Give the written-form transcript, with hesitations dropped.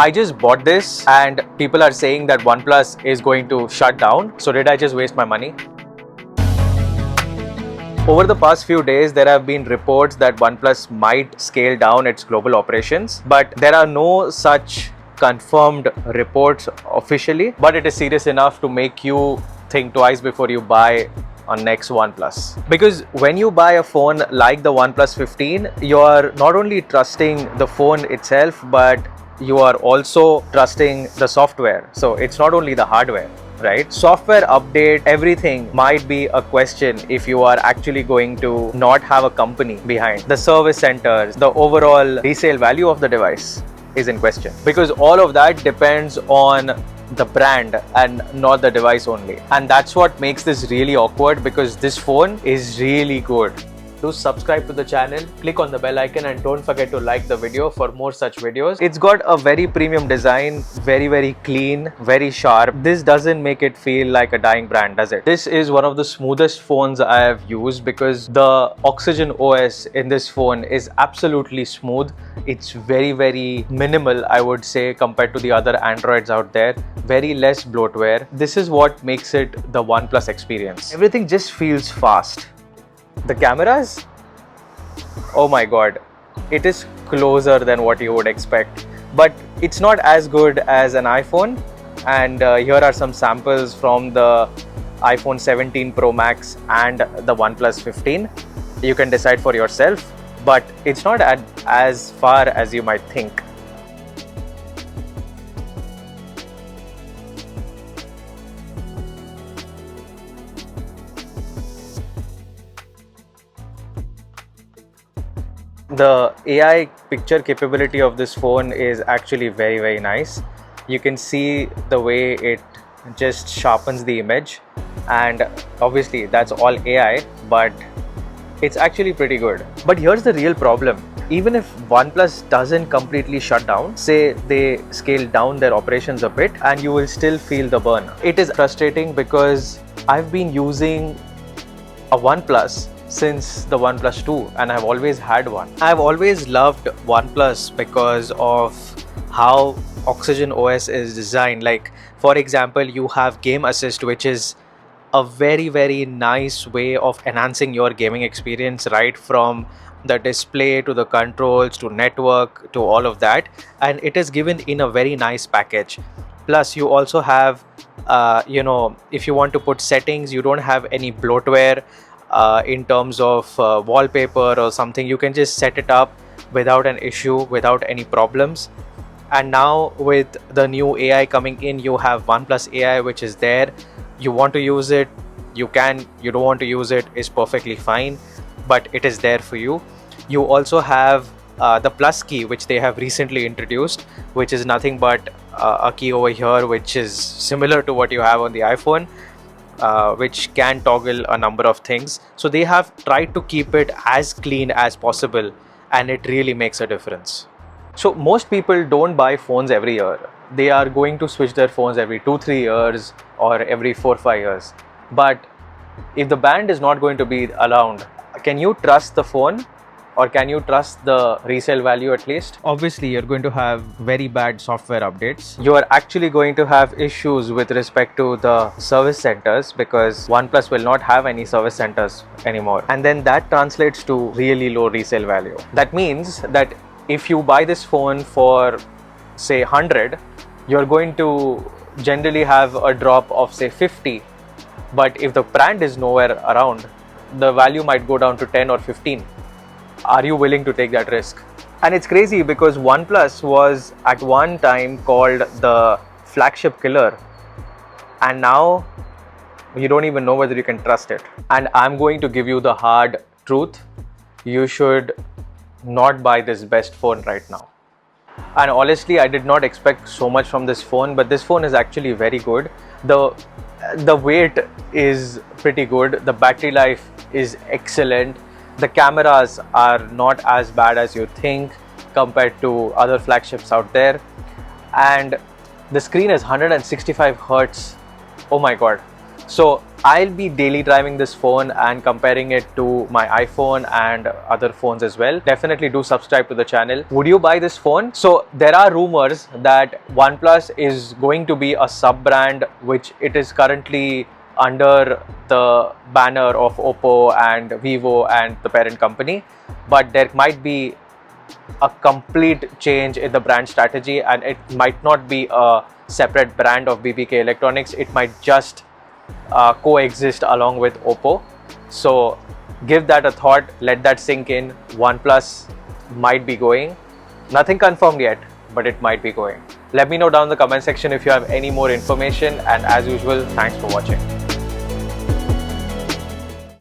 I just bought this and people are saying that OnePlus is going to shut down. So did I just waste my money? Over the past few days, there have been reports that OnePlus might scale down its global operations, but there are no such confirmed reports officially. But it is serious enough to make you think twice before you buy on next OnePlus. Because when you buy a phone like the OnePlus 15, you are not only trusting the phone itself, but you are also trusting the software. So it's not only the hardware, right? Software update, everything might be a question if you are actually going to not have a company behind. The service centers, the overall resale value of the device is in question, because all of that depends on the brand and not the device only. And that's what makes this really awkward, because this phone is really good. Do subscribe to the channel, click on the bell icon, and don't forget to like the video for more such videos. It's got a very premium design, very clean, very sharp. This doesn't make it feel like a dying brand, does it? This is one of the smoothest phones I have used, because the Oxygen OS in this phone is absolutely smooth. It's very minimal, I would say, compared to the other Androids out there. Very less bloatware. This is what makes it the OnePlus experience. Everything just feels fast. The cameras, oh my god, it is closer than what you would expect, but it's not as good as an iPhone. And here are some samples from the iPhone 17 Pro Max and the OnePlus 15. You can decide for yourself, but it's not as far as you might think. The AI picture capability of this phone is actually very nice. You can see the way it just sharpens the image, and obviously that's all AI, but it's actually pretty good. But here's the real problem. Even if OnePlus doesn't completely shut down, say they scale down their operations a bit, and you will still feel the burn. It is frustrating because I've been using a OnePlus since the OnePlus 2, and I've always had one. I've always loved OnePlus because of how Oxygen OS is designed. Like, for example, you have Game Assist, which is a very nice way of enhancing your gaming experience, right from the display to the controls to network to all of that, and it is given in a very nice package. Plus you also have if you want to put settings, you don't have any bloatware in terms of wallpaper or something. You can just set it up without an issue, without any problems. And now with the new AI coming in, you have OnePlus AI, which is there. You want to use it, you can. You don't want to use it, is perfectly fine, but it is there for you. You also have the plus key, which they have recently introduced, which is nothing but a key over here, which is similar to what you have on the iPhone, which can toggle a number of things. So they have tried to keep it as clean as possible, and it really makes a difference. So most people don't buy phones every year. They are going to switch their phones every 2-3 years or every 4-5 years. But if the band is not going to be around, can you trust the phone? Or can you trust the resale value at least? Obviously, you're going to have very bad software updates. You are actually going to have issues with respect to the service centers, because OnePlus will not have any service centers anymore. And then that translates to really low resale value. That means that if you buy this phone for say 100, you're going to generally have a drop of say 50. But if the brand is nowhere around, the value might go down to 10 or 15. Are you willing to take that risk? And it's crazy because OnePlus was at one time called the flagship killer, and now you don't even know whether you can trust it. And I'm going to give you the hard truth. You should not buy this best phone right now. And honestly, I did not expect so much from this phone, but this phone is actually very good. The weight is pretty good. The battery life is excellent. The cameras are not as bad as you think compared to other flagships out there. And the screen is 165 Hertz. Oh my god. So I'll be daily driving this phone and comparing it to my iPhone and other phones as well. Definitely do subscribe to the channel. Would you buy this phone? So there are rumors that OnePlus is going to be a sub-brand, which it is currently under the banner of Oppo and Vivo and the parent company, but there might be a complete change in the brand strategy, and it might not be a separate brand of BBK Electronics. It might just coexist along with Oppo. So give that a thought, let that sink in. OnePlus might be going. Nothing confirmed yet, but it might be going. Let me know down in the comment section if you have any more information, and as usual, thanks for watching.